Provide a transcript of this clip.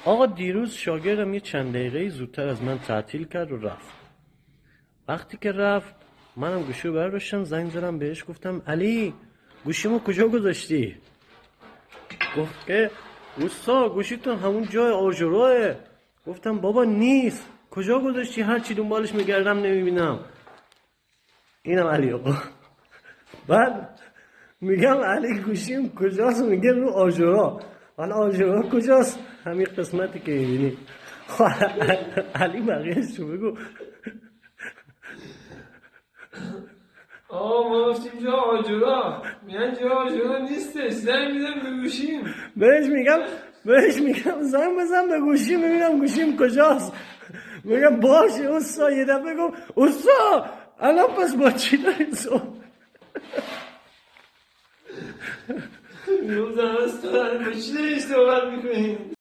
آقا دیروز شاگردم یه چند دقیقه زودتر از من تعطیل کرد و رفت. وقتی که رفت منم گوشی رو برداشتم زنگ زدم بهش، گفتم علی گوشیمو کجا گذاشتی؟ گفت که اوستا گوشیتون همون جای آجراه. گفتم بابا نیست، کجا گذاشتی؟ هرچی دنبالش میگردم نمیبینم. اینم علی آقا. بعد میگم علی گوشیم کجاست؟ میگه رو آجرا. حالا آجرا کجاست؟ همین قسمتی که میبینی. علی بقیهش رو بگو. آقا ما گفتیم جا آجورا، میگن جا آجورا نیستش، زنگ میزن به گوشیم. بهش میگم زنگ بزن به گوشیم ببینم گوشیم کجاست. میگم باشه استا. یه دفعه گفت استا الان پس با چی داری صحبت؟ میگم زن است با چی داری صحبت میکنیم؟